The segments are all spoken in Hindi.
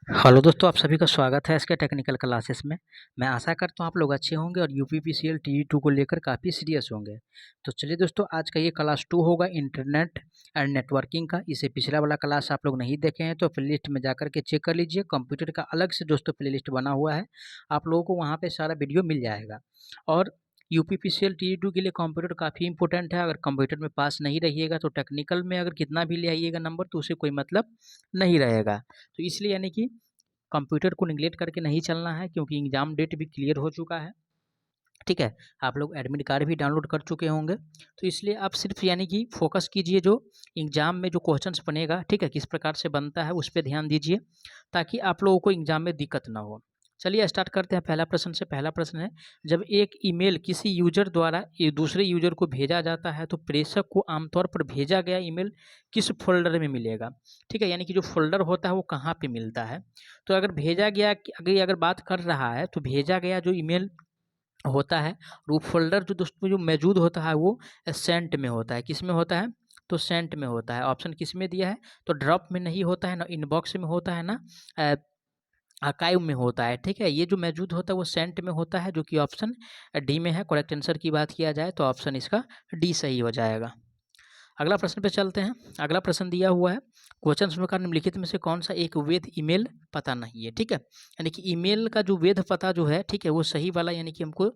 हेलो दोस्तों, आप सभी का स्वागत है इसके टेक्निकल क्लासेस में। मैं आशा करता हूँ आप लोग अच्छे होंगे और यूपीपीसीएल टी2 को लेकर काफ़ी सीरियस होंगे। तो चलिए दोस्तों, आज का ये क्लास 2 होगा इंटरनेट एंड नेटवर्किंग का। इसे पिछला वाला क्लास आप लोग नहीं देखे हैं तो प्लेलिस्ट में जाकर के चेक कर लीजिए। कंप्यूटर का अलग से दोस्तों प्लेलिस्ट बना हुआ है, आप लोगों को वहाँ पर सारा वीडियो मिल जाएगा। और यूपीपीसीएल टी2 के लिए कंप्यूटर काफ़ी इंपॉर्टेंट है। अगर कंप्यूटर में पास नहीं रहिएगा तो टेक्निकल में अगर कितना भी ले आइएगा नंबर तो उसे कोई मतलब नहीं रहेगा। तो इसलिए यानी कि कंप्यूटर को निगलेक्ट करके नहीं चलना है, क्योंकि एग्ज़ाम डेट भी क्लियर हो चुका है। ठीक है, आप लोग एडमिट कार्ड भी डाउनलोड कर चुके होंगे, तो इसलिए आप सिर्फ यानी कि फोकस कीजिए जो एग्ज़ाम में जो क्वेश्चंस बनेगा, ठीक है, किस प्रकार से बनता है उस पे ध्यान दीजिए, ताकि आप लोगों को एग्ज़ाम में दिक्कत ना हो। चलिए स्टार्ट करते हैं पहला प्रश्न से। पहला प्रश्न है, जब एक ईमेल किसी यूज़र द्वारा ये दूसरे यूज़र को भेजा जाता है तो प्रेषक को आमतौर पर भेजा गया ईमेल किस फ़ोल्डर में मिलेगा? ठीक है, यानी कि जो फ़ोल्डर होता है वो कहाँ पे मिलता है? तो अगर भेजा गया अगर बात कर रहा है तो भेजा गया जो ईमेल होता है, और वो फ़ोल्डर जो दोस्तों जो मौजूद होता है वो सेंट में होता है। किस में होता है? तो सेंट में होता है। ऑप्शन किस में दिया है? तो ड्रॉप में नहीं होता है, ना इनबॉक्स में होता है, ना आर्काइव में होता है। ठीक है, ये जो मौजूद होता है वो सेंट में होता है, जो कि ऑप्शन डी में है। करेक्ट आंसर की बात किया जाए तो ऑप्शन इसका डी सही हो जाएगा। अगला प्रश्न पे चलते हैं। अगला प्रश्न दिया हुआ है, क्वेश्चन प्रकार निम्नलिखित में से कौन सा एक वैध ईमेल पता नहीं है? ठीक है, यानी कि ईमेल का जो वैध पता जो है, ठीक है, वो सही वाला यानी कि हमको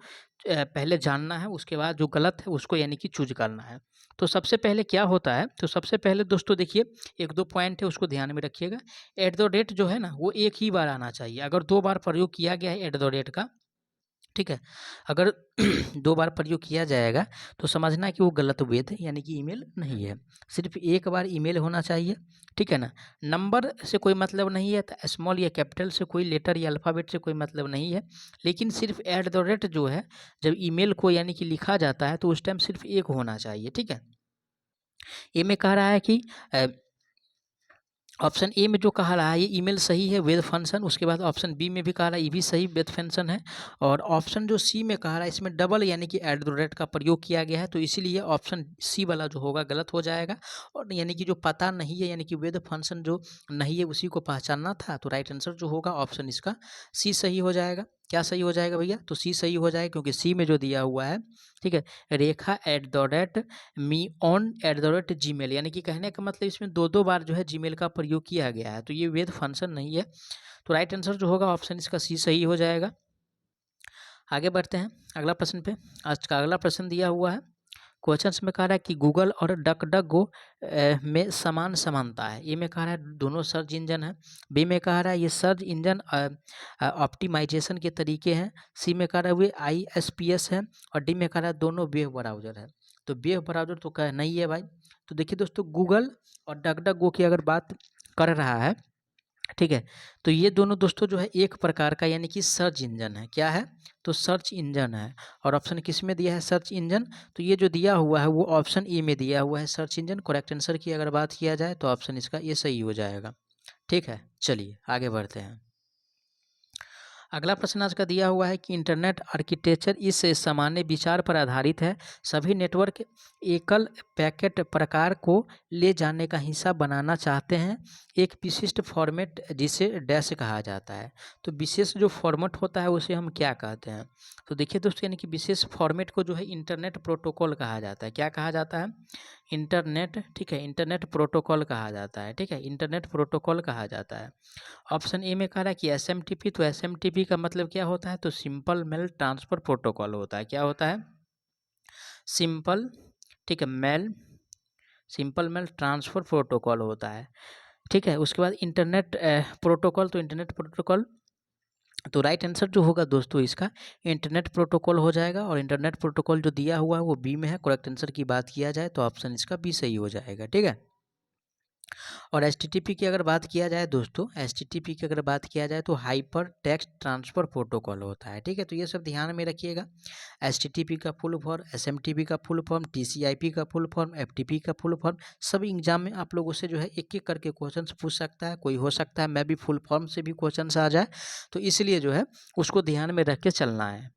पहले जानना है, उसके बाद जो गलत है उसको यानी कि चूज करना है। तो सबसे पहले क्या होता है, तो सबसे पहले दोस्तों देखिए, एक दो पॉइंट है उसको ध्यान में रखिएगा। एट द रेट जो है ना वो एक ही बार आना चाहिए। अगर दो बार प्रयोग किया गया है एट द रेट का, ठीक है, अगर दो बार प्रयोग किया जाएगा तो समझना कि वो गलत वेद है, यानी कि ईमेल नहीं है। सिर्फ एक बार ईमेल होना चाहिए, ठीक है ना। नंबर से कोई मतलब नहीं है, तो स्मॉल या कैपिटल से कोई लेटर या अल्फ़ाबेट से कोई मतलब नहीं है, लेकिन सिर्फ एट द रेट जो है, जब ईमेल को यानी कि लिखा जाता है तो उस टाइम सिर्फ एक होना चाहिए। ठीक है, ए में कह रहा है कि ऑप्शन ए में जो कहा रहा है ये ईमेल सही है, वेद फंक्शन। उसके बाद ऑप्शन बी में भी कहा रहा है ये भी सही, वेद फंक्शन है। और ऑप्शन जो सी में कहा रहा है इसमें डबल यानी कि एट द रेट का प्रयोग किया गया है, तो इसीलिए ऑप्शन सी वाला जो होगा गलत हो जाएगा। और यानी कि जो पता नहीं है यानी कि वेद फंक्शन जो नहीं है उसी को पहचानना था, तो राइट आंसर जो होगा ऑप्शन इसका सी सही हो जाएगा। क्या सही हो जाएगा भैया? तो सी सही हो जाएगा, क्योंकि सी में जो दिया हुआ है, ठीक है, Rekha at the rate me on at the rate Gmail, यानी कि कहने का मतलब इसमें दो दो बार जो है जी मेल का प्रयोग किया गया है, तो ये वेद फंक्शन नहीं है। तो राइट आंसर जो होगा ऑप्शन इसका सी सही हो जाएगा। आगे बढ़ते हैं अगला प्रश्न पे। आज का अगला प्रश्न दिया हुआ है, क्वेश्चंस में कह रहा है कि गूगल और डक डक गो में समान समानता है। ए में कह रहा है दोनों सर्च इंजन है, बी में कह रहा है ये सर्च इंजन ऑप्टिमाइजेशन के तरीके हैं, सी में कह रहा है वे ISPS है, और डी में कह रहा है दोनों वेब ब्राउज़र है। तो वेब ब्राउज़र तो कह नहीं है भाई। तो देखिए दोस्तों, गूगल और डक डक गो की अगर बात कर रहा है, ठीक है, तो ये दोनों दोस्तों जो है एक प्रकार का यानी कि सर्च इंजन है। क्या है? तो सर्च इंजन है। और ऑप्शन किस में दिया है? Search engine. तो ये जो दिया हुआ है वो ऑप्शन ए में दिया हुआ है, सर्च इंजन। करेक्ट आंसर की अगर बात किया जाए तो ऑप्शन इसका ये सही हो जाएगा। ठीक है, चलिए आगे बढ़ते हैं। अगला प्रश्न आज का दिया हुआ है कि इंटरनेट आर्किटेक्चर इस सामान्य विचार पर आधारित है, सभी नेटवर्क एकल पैकेट प्रकार को ले जाने का हिस्सा बनाना चाहते हैं, एक विशिष्ट फॉर्मेट जिसे डैश कहा जाता है। तो विशेष जो फॉर्मेट होता है उसे हम क्या कहते हैं? तो देखिए दोस्तों, यानी कि विशेष फॉर्मेट को जो है इंटरनेट प्रोटोकॉल कहा जाता है। क्या कहा जाता है? इंटरनेट, ठीक है, इंटरनेट प्रोटोकॉल कहा जाता है। ठीक है, इंटरनेट प्रोटोकॉल कहा जाता है। ऑप्शन ए में कह रहा है कि SMTP, तो SMTP का मतलब क्या होता है? तो सिंपल मेल ट्रांसफ़र प्रोटोकॉल होता है। क्या होता है? सिंपल, ठीक है, सिंपल मेल ट्रांसफ़र प्रोटोकॉल होता है। ठीक है, उसके बाद इंटरनेट प्रोटोकॉल, तो इंटरनेट प्रोटोकॉल, तो राइट आंसर जो होगा दोस्तों इसका इंटरनेट प्रोटोकॉल हो जाएगा। और इंटरनेट प्रोटोकॉल जो दिया हुआ है वो बी में है। करेक्ट आंसर की बात किया जाए तो ऑप्शन इसका बी सही हो जाएगा। ठीक है, और HTTP की अगर बात किया जाए दोस्तों, HTTP की अगर बात किया जाए तो हाइपर टेक्स्ट ट्रांसफ़र प्रोटोकॉल होता है। ठीक है, तो ये सब ध्यान में रखिएगा। HTTP का फुल फॉर्म, SMTP का फुल फॉर्म, TCP का फुल फॉर्म, FTP का फुल फॉर्म, सब एग्जाम में आप लोगों से जो है एक एक करके क्वेश्चन पूछ सकता है। कोई हो सकता है मैं भी फुल फॉर्म से भी क्वेश्चन आ जाए, तो इसलिए जो है उसको ध्यान में रख के चलना है।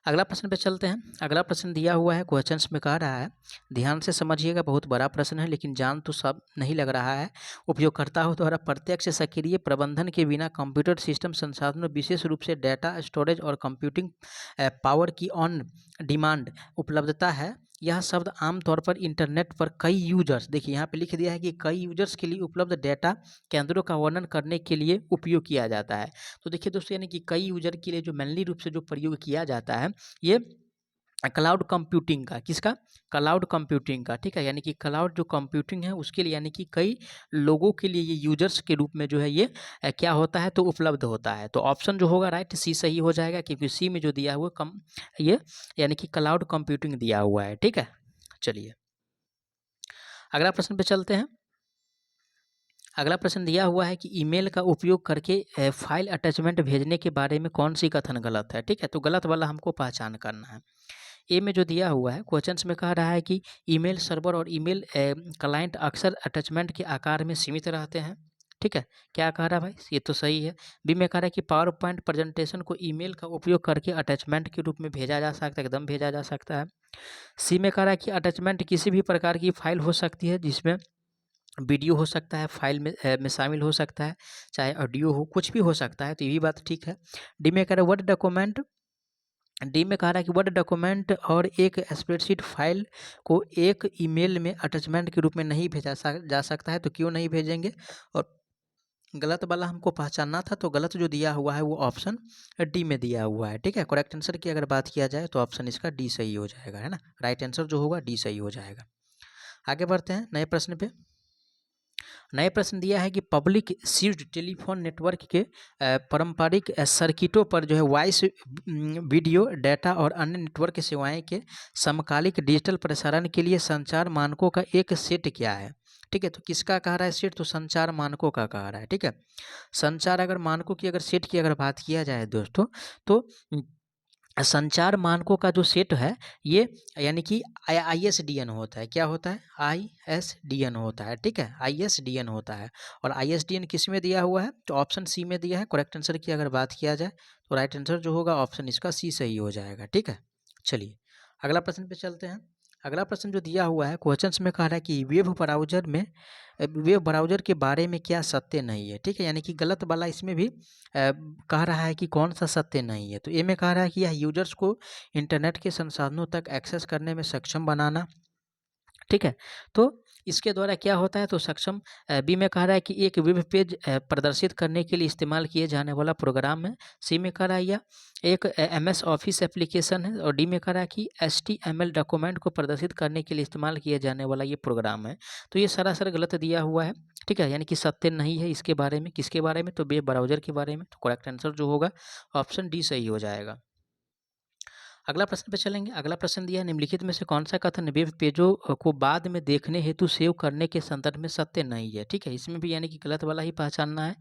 अगला प्रश्न पे चलते हैं। अगला प्रश्न दिया हुआ है, क्वेश्चंस में कह रहा है, ध्यान से समझिएगा, बहुत बड़ा प्रश्न है लेकिन जान तो सब नहीं लग रहा है। उपयोगकर्ताओं द्वारा प्रत्यक्ष सक्रिय प्रबंधन के बिना कंप्यूटर सिस्टम संसाधनों, विशेष रूप से डेटा स्टोरेज और कंप्यूटिंग पावर की ऑन डिमांड उपलब्धता है। यह शब्द आमतौर पर इंटरनेट पर कई यूजर्स, देखिए यहाँ पे लिख दिया है कि कई यूजर्स के लिए उपलब्ध डेटा केंद्रों का वर्णन करने के लिए उपयोग किया जाता है। तो देखिए दोस्तों, यानी कि कई यूजर के लिए जो मेनली रूप से जो प्रयोग किया जाता है ये क्लाउड कंप्यूटिंग का, किसका? क्लाउड कंप्यूटिंग का, ठीक है। यानी कि क्लाउड जो कंप्यूटिंग है उसके लिए, यानी कि कई लोगों के लिए ये यूजर्स के रूप में जो है ये क्या होता है तो उपलब्ध होता है। तो ऑप्शन जो होगा राइट सी सही हो जाएगा, क्योंकि सी में जो दिया हुआ कम ये यानी कि क्लाउड कंप्यूटिंग दिया हुआ है, ठीक है। चलिए अगला प्रश्न पे चलते हैं। अगला प्रश्न दिया हुआ है कि ईमेल का उपयोग करके फाइल अटैचमेंट भेजने के बारे में कौन सी कथन गलत है, ठीक है। तो गलत वाला हमको पहचान करना है। ए में जो दिया हुआ है क्वेश्चंस में कह रहा है कि ईमेल सर्वर और ईमेल क्लाइंट अक्सर अटैचमेंट के आकार में सीमित रहते हैं, ठीक है। क्या कह रहा है भाई? ये तो सही है। बी में कह रहा है कि पावर पॉइंट प्रेजेंटेशन को ईमेल का उपयोग करके अटैचमेंट के रूप में भेजा जा सकता है, एकदम भेजा जा सकता है। सी में कह रहा है कि अटैचमेंट किसी भी प्रकार की फाइल हो सकती है जिसमें वीडियो हो सकता है, फाइल में शामिल हो सकता है, चाहे ऑडियो हो, कुछ भी हो सकता है, तो ये भी बात ठीक है। डी में कह रहा है वर्ड डॉक्यूमेंट, डी में कह रहा है कि वर्ड डॉक्यूमेंट और एक स्प्रेडशीट फाइल को एक ईमेल में अटैचमेंट के रूप में नहीं भेजा जा सकता है, तो क्यों नहीं भेजेंगे। और गलत वाला हमको पहचानना था, तो गलत जो दिया हुआ है वो ऑप्शन डी में दिया हुआ है, ठीक है। करेक्ट आंसर की अगर बात किया जाए तो ऑप्शन इसका डी सही हो जाएगा, है ना। राइट आंसर जो होगा डी सही हो जाएगा। आगे बढ़ते हैं नए प्रश्न पे। नए प्रश्न दिया है कि पब्लिक स्विच्ड टेलीफोन नेटवर्क के पारंपरिक सर्किटों पर जो है वॉइस, वीडियो, डाटा और अन्य नेटवर्क सेवाएं के समकालिक डिजिटल प्रसारण के लिए संचार मानकों का एक सेट क्या है, ठीक है। तो किसका कह रहा है सेट? तो संचार मानकों का कह रहा है, ठीक है। संचार अगर मानकों की अगर सेट की अगर बात किया जाए दोस्तों, तो संचार मानकों का जो सेट है ये यानी कि ISDN होता है। क्या होता है? ISDN होता है, ठीक है। ISDN होता है। और ISDN किस में दिया हुआ है? तो ऑप्शन सी में दिया है। करेक्ट आंसर की अगर बात किया जाए तो राइट आंसर जो होगा ऑप्शन इसका सी सही हो जाएगा, ठीक है। चलिए अगला प्रश्न पे चलते हैं। अगला प्रश्न जो दिया हुआ है क्वेश्चंस में कह रहा है कि वेब ब्राउज़र के बारे में क्या सत्य नहीं है, ठीक है। यानी कि गलत वाला इसमें भी कह रहा है कि कौन सा सत्य नहीं है। तो ए में कह रहा है कि यह यूजर्स को इंटरनेट के संसाधनों तक एक्सेस करने में सक्षम बनाना, ठीक है। तो इसके द्वारा क्या होता है तो सक्षम। बी में कह रहा है कि एक वेब पेज प्रदर्शित करने के लिए इस्तेमाल किए जाने वाला प्रोग्राम है। सी में कह रहा है यह एक MS ऑफिस एप्लीकेशन है। और डी में कह रहा है कि HTML डॉक्यूमेंट को प्रदर्शित करने के लिए इस्तेमाल किए जाने वाला ये प्रोग्राम है। तो ये सरासर गलत दिया हुआ है, ठीक है। यानी कि सत्य नहीं है इसके बारे में। किसके बारे में? तो वेब ब्राउज़र के बारे में। तो करेक्ट आंसर जो होगा ऑप्शन डी सही हो जाएगा। अगला प्रश्न पे चलेंगे। अगला प्रश्न दिया है निम्नलिखित में से कौन सा कथन वेब पेजों को बाद में देखने हेतु सेव करने के संदर्भ में सत्य नहीं है, ठीक है। इसमें भी यानी कि गलत वाला ही पहचानना है।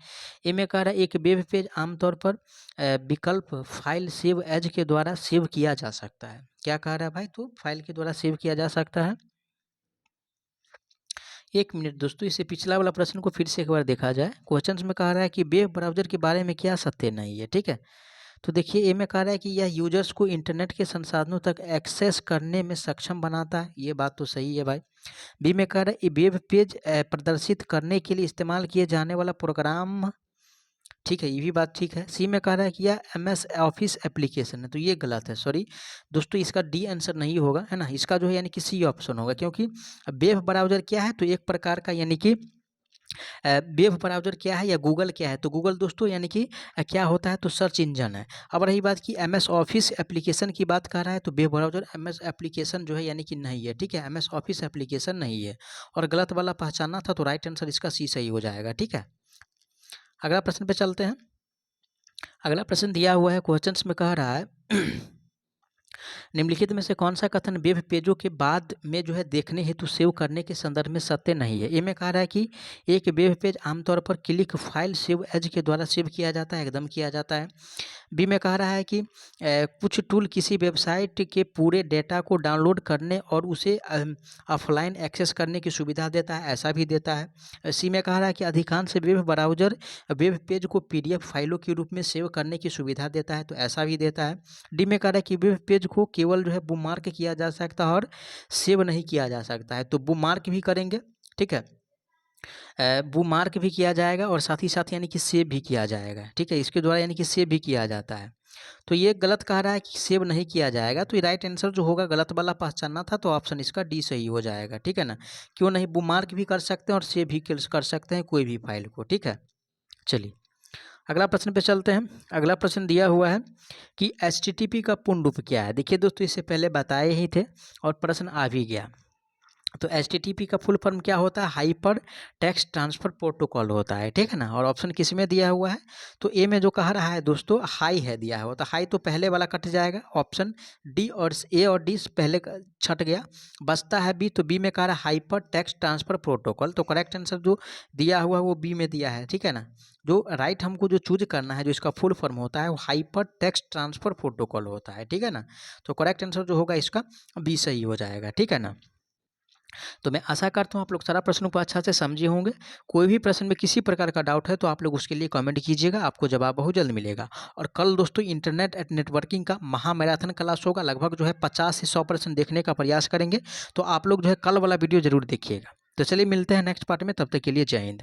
ए में कह रहा है एक वेब पेज आमतौर पर विकल्प फाइल सेव एज के द्वारा सेव किया जा सकता है। क्या कह रहा है भाई? तो फाइल के द्वारा सेव किया जा सकता है। एक मिनट दोस्तों, इससे पिछला वाला प्रश्न को फिर से एक बार देखा जाए। क्वेश्चंस में कह रहा है कि वेब ब्राउज़र के बारे में क्या सत्य नहीं है, ठीक है। तो देखिए ए में कह रहा है कि यह यूजर्स को इंटरनेट के संसाधनों तक एक्सेस करने में सक्षम बनाता है। ये बात तो सही है भाई। बी में कह रहा है वेब पेज प्रदर्शित करने के लिए इस्तेमाल किए जाने वाला प्रोग्राम, ठीक है, ये भी बात ठीक है। सी में कह रहा है कि यह MS ऑफिस एप्लीकेशन है, तो ये गलत है, सॉरी दोस्तों, इसका डी आंसर नहीं होगा, है ना। इसका जो है यानी कि सी ऑप्शन होगा, क्योंकि वेब ब्राउज़र क्या है तो एक प्रकार का यानी कि वेब ब्राउज़र क्या है या गूगल क्या है, तो गूगल दोस्तों यानी कि क्या होता है तो सर्च इंजन है। अब रही बात कि MS ऑफिस एप्लीकेशन की बात कर रहा है, तो वेब ब्राउज़र MS एप्लीकेशन जो है यानी कि नहीं है, ठीक है। MS ऑफिस एप्लीकेशन नहीं है। और गलत वाला पहचाना था, तो राइट आंसर इसका सी सही हो जाएगा, ठीक है। अगला प्रश्न पे चलते हैं। अगला प्रश्न दिया हुआ है क्वेश्चंस में कह रहा है निम्नलिखित में से कौन सा कथन वेब पेजों के बाद में जो है देखने हेतु सेव करने के संदर्भ में सत्य नहीं है। ए में कहा रहा है कि एक वेब पेज आमतौर पर क्लिक फाइल सेव एज के द्वारा सेव किया जाता है, एकदम किया जाता है। बी में कह रहा है कि कुछ टूल किसी वेबसाइट के पूरे डेटा को डाउनलोड करने और उसे ऑफलाइन एक्सेस करने की सुविधा देता है, ऐसा भी देता है। सी में कह रहा है कि अधिकांश वेब ब्राउज़र वेब पेज को पीडीएफ फाइलों के रूप में सेव करने की सुविधा देता है, तो ऐसा भी देता है। डी में कह रहा है कि वेब पेज को केवल जो है बुकमार्क किया जा सकता है और सेव नहीं किया जा सकता है, तो बुकमार्क भी करेंगे, ठीक है, बुकमार्क भी किया जाएगा और साथ ही साथ यानी कि सेव भी किया जाएगा, ठीक है, इसके द्वारा यानी कि सेव भी किया जाता है। तो ये गलत कह रहा है कि सेव नहीं किया जाएगा, तो ये राइट आंसर जो होगा गलत वाला पहचानना था, तो ऑप्शन इसका डी सही हो जाएगा, ठीक है ना। क्यों नहीं, बुकमार्क भी कर सकते हैं और सेव भी कर सकते हैं कोई भी फाइल को, ठीक है। चलिए अगला प्रश्न पे चलते हैं। अगला प्रश्न दिया हुआ है कि HTTP का पूर्ण रूप क्या है। देखिए दोस्तों, इससे पहले बताए ही थे और प्रश्न आ भी गया। तो HTTP का फुल फॉर्म क्या होता है, हाइपर टेक्स्ट ट्रांसफ़र प्रोटोकॉल होता है, ठीक है ना। और ऑप्शन किस में दिया हुआ है, तो ए में जो कह रहा है दोस्तों हाई है दिया है, तो हाई तो पहले वाला कट जाएगा, ऑप्शन डी और ए और डी पहले छट गया, बचता है बी, तो बी में कह रहा है हाइपर टेक्स्ट ट्रांसफ़र प्रोटोकॉल, तो करेक्ट आंसर जो दिया हुआ है वो बी में दिया है, ठीक है ना। जो राइट हमको जो चूज करना है, जो इसका फुल फॉर्म होता है वो हाइपर टेक्स्ट ट्रांसफ़र प्रोटोकॉल होता है, ठीक है ना। तो करेक्ट आंसर जो होगा इसका बी सही हो जाएगा, ठीक है ना। तो मैं आशा करता हूँ आप लोग सारा प्रश्नों को अच्छा से समझे होंगे। कोई भी प्रश्न में किसी प्रकार का डाउट है तो आप लोग उसके लिए कमेंट कीजिएगा, आपको जवाब बहुत जल्द मिलेगा। और कल दोस्तों इंटरनेट एंड नेटवर्किंग का महामैराथन क्लास होगा, लगभग जो है 50 से 100% देखने का प्रयास करेंगे, तो आप लोग जो है कल वाला वीडियो जरूर देखिएगा। तो चलिए मिलते हैं नेक्स्ट पार्ट में, तब तक के लिए जय हिंद।